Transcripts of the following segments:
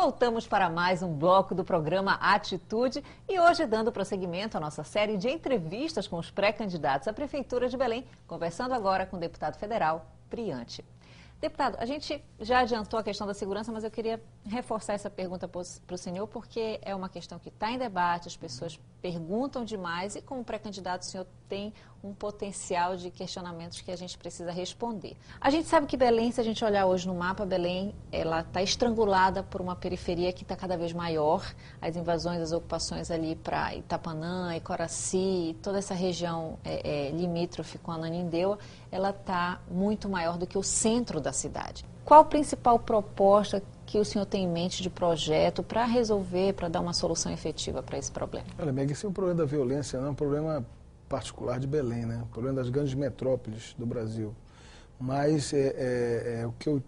voltamos para mais um bloco do programa Atitude e hoje dando prosseguimento à nossa série de entrevistas com os pré-candidatos à Prefeitura de Belém, conversando agora com o deputado federal Priante. Deputado, a gente já adiantou a questão da segurança, mas eu queria reforçar essa pergunta para o senhor, porque é uma questão que está em debate, as pessoas perguntam demais e como pré-candidato o senhor tem um potencial de questionamentos que a gente precisa responder. A gente sabe que Belém, se a gente olhar hoje no mapa, Belém ela está estrangulada por uma periferia que está cada vez maior, as invasões, as ocupações ali para Itapanã, Icoraci, toda essa região limítrofe com Ananindeua, ela está muito maior do que o centro da cidade. Qual a principal proposta que o senhor tem em mente de projeto para resolver, para dar uma solução efetiva para esse problema? Olha, Meg, esse é um problema da violência, não é um problema particular de Belém, né? Um problema das grandes metrópoles do Brasil. Mas é o que eu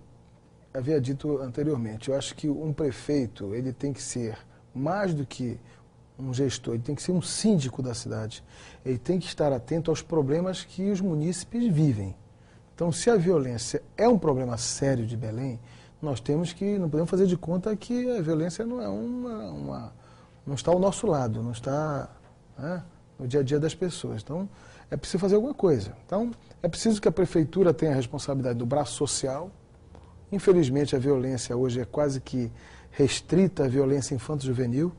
havia dito anteriormente. Eu acho que um prefeito, ele tem que ser mais do que um gestor, ele tem que ser um síndico da cidade. Ele tem que estar atento aos problemas que os munícipes vivem. Então, se a violência é um problema sério de Belém, nós temos que, não podemos fazer de conta que a violência não é não está ao nosso lado, não está, né, no dia a dia das pessoas. Então, é preciso fazer alguma coisa. Então, é preciso que a prefeitura tenha a responsabilidade do braço social. Infelizmente, a violência hoje é quase que restrita à violência infanto-juvenil.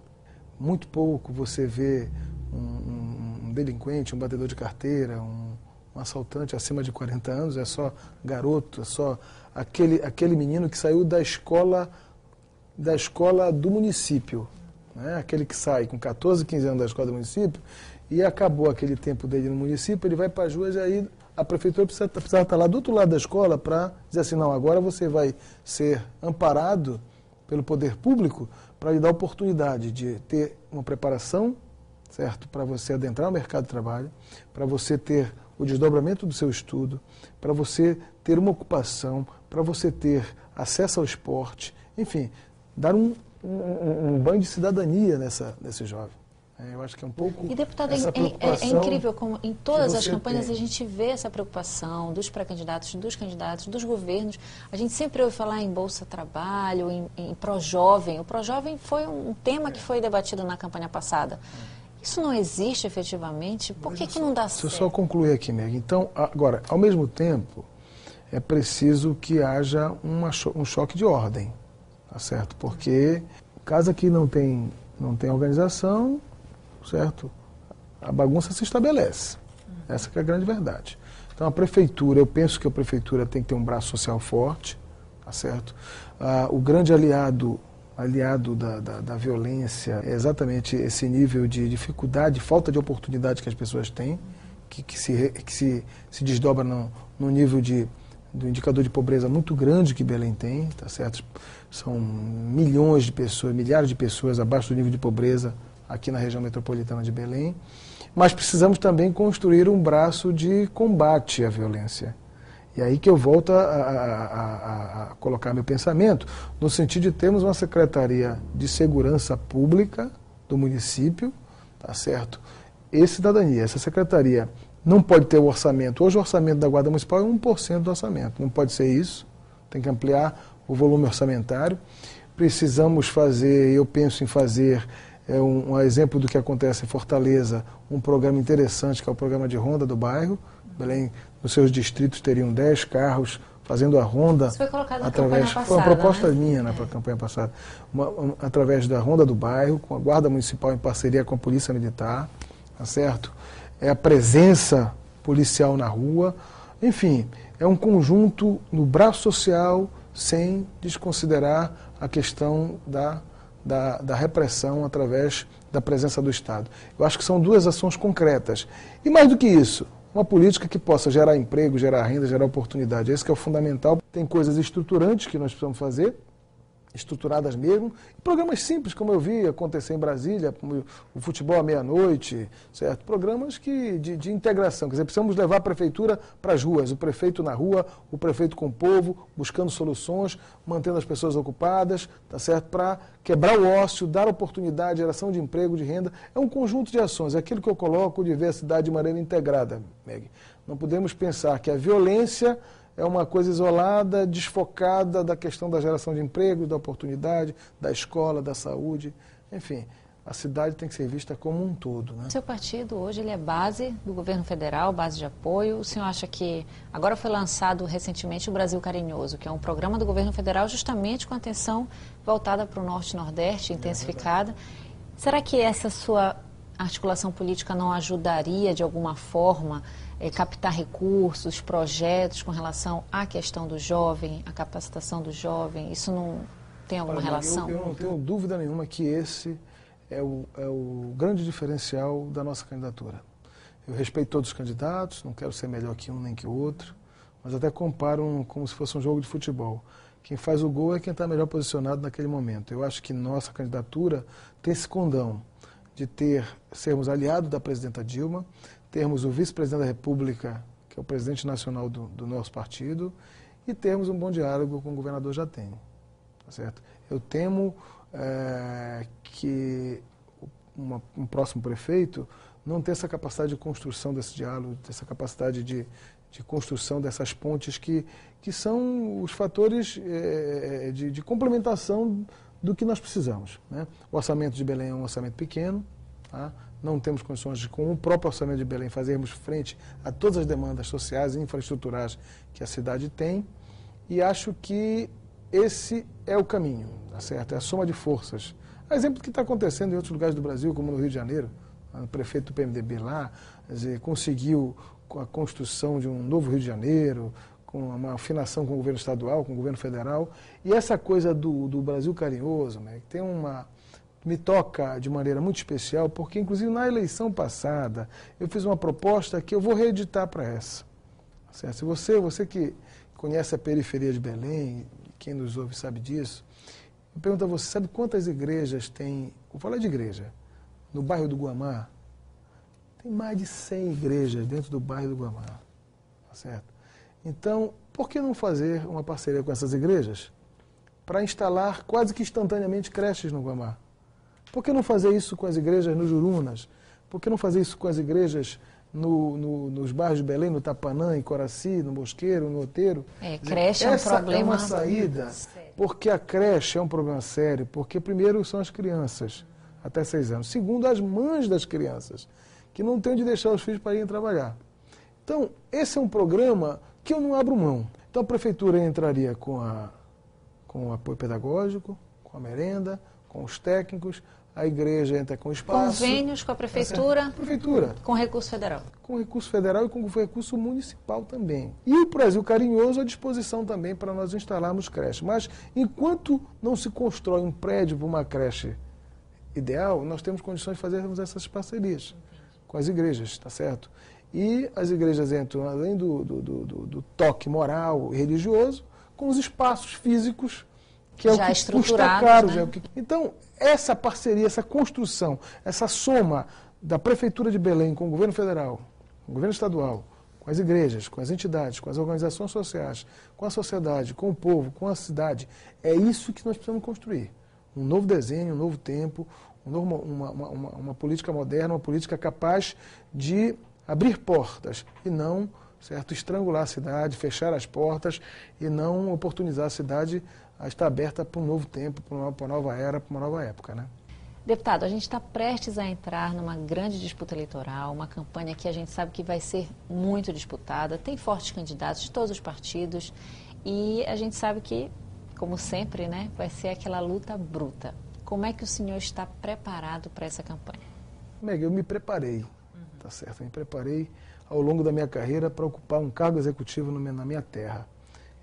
Muito pouco você vê um delinquente, um batedor de carteira, um assaltante acima de 40 anos, é só garoto, é só aquele menino que saiu da escola do município, né? Aquele que sai com 14, 15 anos da escola do município e acabou aquele tempo dele no município, ele vai para as ruas e aí a prefeitura precisa estar lá do outro lado da escola para dizer assim, não, agora você vai ser amparado pelo poder público para lhe dar a oportunidade de ter uma preparação, certo, para você adentrar o mercado de trabalho, para você ter o desdobramento do seu estudo, para você ter uma ocupação, para você ter acesso ao esporte, enfim, dar um banho de cidadania nesse jovem. Eu acho que é um pouco e, deputado, essa preocupação. É incrível como em todas as campanhas tem. A gente vê essa preocupação dos pré-candidatos, dos candidatos, dos governos. A gente sempre ouve falar em Bolsa Trabalho, em Pró-Jovem. O Pró-Jovem foi um tema que foi debatido na campanha passada. Isso não existe efetivamente? Por que não dá certo? Deixa eu só concluir aqui, Meg. Então, agora, ao mesmo tempo, é preciso que haja um choque de ordem, tá certo? Porque casa que não tem organização, certo? A bagunça se estabelece. Essa que é a grande verdade. Então, a prefeitura, eu penso que a prefeitura tem que ter um braço social forte, tá certo? O grande aliado da violência é exatamente esse nível de dificuldade, falta de oportunidade que as pessoas têm, que se desdobra no nível do indicador de pobreza muito grande que Belém tem, tá certo? São milhões de pessoas, milhares de pessoas abaixo do nível de pobreza aqui na região metropolitana de Belém, mas precisamos também construir um braço de combate à violência. E aí que eu volto a colocar meu pensamento, no sentido de termos uma Secretaria de Segurança Pública do município, tá certo? E cidadania. Essa secretaria não pode ter o orçamento. Hoje o orçamento da Guarda Municipal é 1% do orçamento. Não pode ser isso. Tem que ampliar o volume orçamentário. Precisamos fazer, eu penso em fazer, um exemplo do que acontece em Fortaleza, um programa interessante que é o programa de ronda do bairro. Belém, nos seus distritos teriam 10 carros fazendo a ronda. Isso foi colocado na campanha passada, foi uma proposta, né, minha na campanha passada. Através da ronda do bairro, com a Guarda Municipal em parceria com a Polícia Militar, tá certo? É a presença policial na rua, enfim, é um conjunto no braço social, sem desconsiderar a questão da repressão através da presença do Estado. Eu acho que são duas ações concretas. E mais do que isso, uma política que possa gerar emprego, gerar renda, gerar oportunidade. Esse que é o fundamental. Tem coisas estruturantes que nós precisamos fazer, estruturadas mesmo, e programas simples, como eu vi acontecer em Brasília, como o futebol à meia-noite, certo? Programas de integração, quer dizer, precisamos levar a prefeitura para as ruas, o prefeito na rua, o prefeito com o povo, buscando soluções, mantendo as pessoas ocupadas, tá certo? Para quebrar o ócio, dar oportunidade, geração de emprego, de renda. É um conjunto de ações, é aquilo que eu coloco de ver a cidade de maneira integrada, Meg. Não podemos pensar que a violência é uma coisa isolada, desfocada da questão da geração de emprego, da oportunidade, da escola, da saúde, enfim. A cidade tem que ser vista como um todo, né? Seu partido hoje ele é base do governo federal, base de apoio. O senhor acha que agora foi lançado recentemente o Brasil Carinhoso, que é um programa do governo federal justamente com atenção voltada para o Norte e Nordeste, intensificada. Será que essa sua articulação política não ajudaria de alguma forma captar recursos, projetos com relação à questão do jovem, a capacitação do jovem? Isso não tem alguma relação? Eu não tenho dúvida nenhuma que esse é o grande diferencial da nossa candidatura. Eu respeito todos os candidatos, não quero ser melhor que um nem que o outro, mas até comparo como se fosse um jogo de futebol. Quem faz o gol é quem está melhor posicionado naquele momento. Eu acho que nossa candidatura tem esse condão de sermos aliados da presidenta Dilma, termos o vice-presidente da República, que é o presidente nacional do nosso partido, e termos um bom diálogo com o governador Jatene. Tá certo? Eu temo que um próximo prefeito não tenha essa capacidade de construção desse diálogo, essa capacidade de construção dessas pontes que são os fatores de complementação do que nós precisamos, né? O orçamento de Belém é um orçamento pequeno, tá? Não temos condições de, com o próprio orçamento de Belém, fazermos frente a todas as demandas sociais e infraestruturais que a cidade tem, e acho que esse é o caminho, tá certo? É a soma de forças. A exemplo do que está acontecendo em outros lugares do Brasil, como no Rio de Janeiro, o prefeito do PMDB lá, quer dizer, conseguiu com a construção de um novo Rio de Janeiro, com uma afinação com o governo estadual, com o governo federal, e essa coisa do Brasil Carinhoso, né, que me toca de maneira muito especial, porque inclusive na eleição passada eu fiz uma proposta que eu vou reeditar para essa. Certo? Se você que conhece a periferia de Belém, quem nos ouve sabe disso, eu pergunto a você, sabe quantas igrejas tem, vou falar de igreja, no bairro do Guamá? Tem mais de 100 igrejas dentro do bairro do Guamá, tá certo? Então, por que não fazer uma parceria com essas igrejas para instalar quase que instantaneamente creches no Guamá? Por que não fazer isso com as igrejas no Jurunas? Por que não fazer isso com as igrejas nos bairros de Belém, no Tapanã, em Coraci, no Mosqueiro, no Outeiro? Creche é um problema. Essa é uma saída, porque a creche é um problema sério, porque primeiro são as crianças, até 6 anos. Segundo, as mães das crianças, que não têm onde deixar os filhos para irem trabalhar. Então, esse é um programa que eu não abro mão. Então, a prefeitura entraria com o apoio pedagógico, com a merenda, com os técnicos, a igreja entra com o espaço. Convênios com a prefeitura? Prefeitura. Com recurso federal? Com recurso federal e com recurso municipal também. E o Brasil Carinhoso à disposição também para nós instalarmos creche. Mas, enquanto não se constrói um prédio para uma creche ideal, nós temos condições de fazermos essas parcerias com as igrejas, tá certo? E as igrejas entram, além do toque moral e religioso, com os espaços físicos, que é já o que custa caro. Né? Então, essa parceria, essa construção, essa soma da Prefeitura de Belém com o governo federal, com o governo estadual, com as igrejas, com as entidades, com as organizações sociais, com a sociedade, com o povo, com a cidade, é isso que nós precisamos construir. Um novo desenho, um novo tempo, uma política moderna, uma política capaz de abrir portas e não, certo, estrangular a cidade, fechar as portas e não oportunizar a cidade a estar aberta para um novo tempo, para uma nova era, para uma nova época, né? Deputado, a gente está prestes a entrar numa grande disputa eleitoral, uma campanha que a gente sabe que vai ser muito disputada, tem fortes candidatos de todos os partidos e a gente sabe que, como sempre, né, vai ser aquela luta bruta. Como é que o senhor está preparado para essa campanha? Meg, eu me preparei, tá certo? Eu me preparei ao longo da minha carreira para ocupar um cargo executivo na minha terra.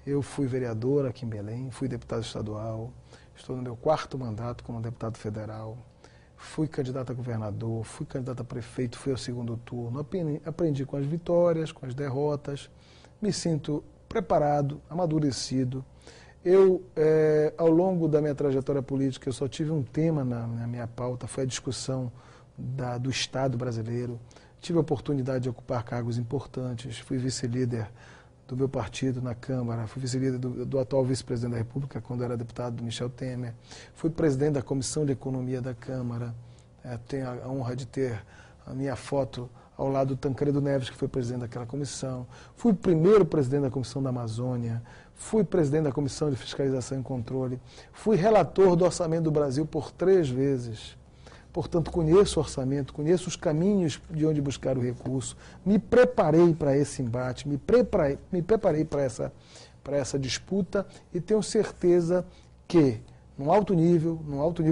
Eu fui vereador aqui em Belém, fui deputado estadual, estou no meu 4º mandato como deputado federal, fui candidato a governador, fui candidato a prefeito, fui ao 2º turno, aprendi com as vitórias, com as derrotas, me sinto preparado, amadurecido. Eu, ao longo da minha trajetória política, eu só tive um tema na minha pauta, foi a discussão do Estado brasileiro. Tive a oportunidade de ocupar cargos importantes, fui vice-líder do meu partido na Câmara, fui vice-líder do atual vice-presidente da República, quando era deputado Michel Temer, fui presidente da Comissão de Economia da Câmara, tenho a honra de ter a minha foto ao lado do Tancredo Neves, que foi presidente daquela comissão. Fui o primeiro presidente da Comissão da Amazônia, fui presidente da Comissão de Fiscalização e Controle, fui relator do Orçamento do Brasil por 3 vezes. Portanto, conheço o orçamento, conheço os caminhos de onde buscar o recurso, me preparei para esse embate, me preparei para essa disputa e tenho certeza que, num alto nível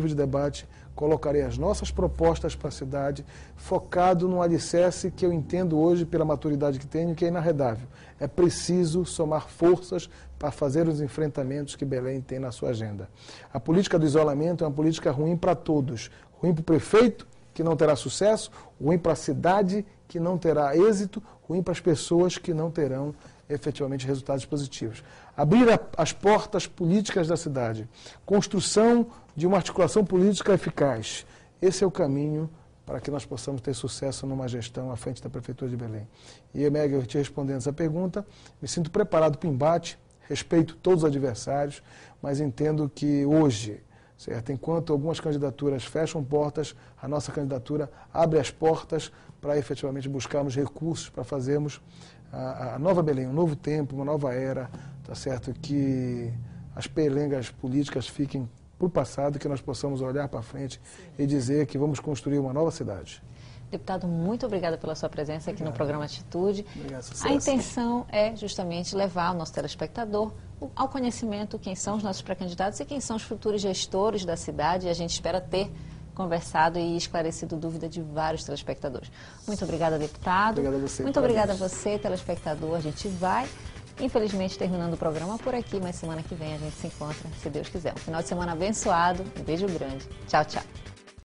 de debate, colocarei as nossas propostas para a cidade, focado num alicerce que eu entendo hoje, pela maturidade que tenho, que é inarredável. É preciso somar forças para fazer os enfrentamentos que Belém tem na sua agenda. A política do isolamento é uma política ruim para todos. Ruim para o prefeito, que não terá sucesso, ruim para a cidade, que não terá êxito, ruim para as pessoas, que não terão efetivamente resultados positivos. Abrir as portas políticas da cidade, construção de uma articulação política eficaz. Esse é o caminho para que nós possamos ter sucesso numa gestão à frente da Prefeitura de Belém. E, Eméguio, te respondendo essa pergunta, me sinto preparado para o embate, respeito todos os adversários, mas entendo que hoje, certo, enquanto algumas candidaturas fecham portas, a nossa candidatura abre as portas para efetivamente buscarmos recursos para fazermos a nova Belém, um novo tempo, uma nova era, tá certo? Que as pelengas políticas fiquem para o passado, que nós possamos olhar para frente e dizer que vamos construir uma nova cidade. Deputado, muito obrigada pela sua presença aqui no programa Atitude. Obrigado, a intenção é justamente levar o nosso telespectador ao conhecimento quem são os nossos pré-candidatos e quem são os futuros gestores da cidade. E a gente espera ter conversado e esclarecido dúvida de vários telespectadores. Muito obrigada, deputado. Obrigado a você. Muito obrigada a você, telespectador. A gente vai, infelizmente, terminando o programa por aqui, mas semana que vem a gente se encontra, se Deus quiser. Um final de semana abençoado. Um beijo grande. Tchau, tchau.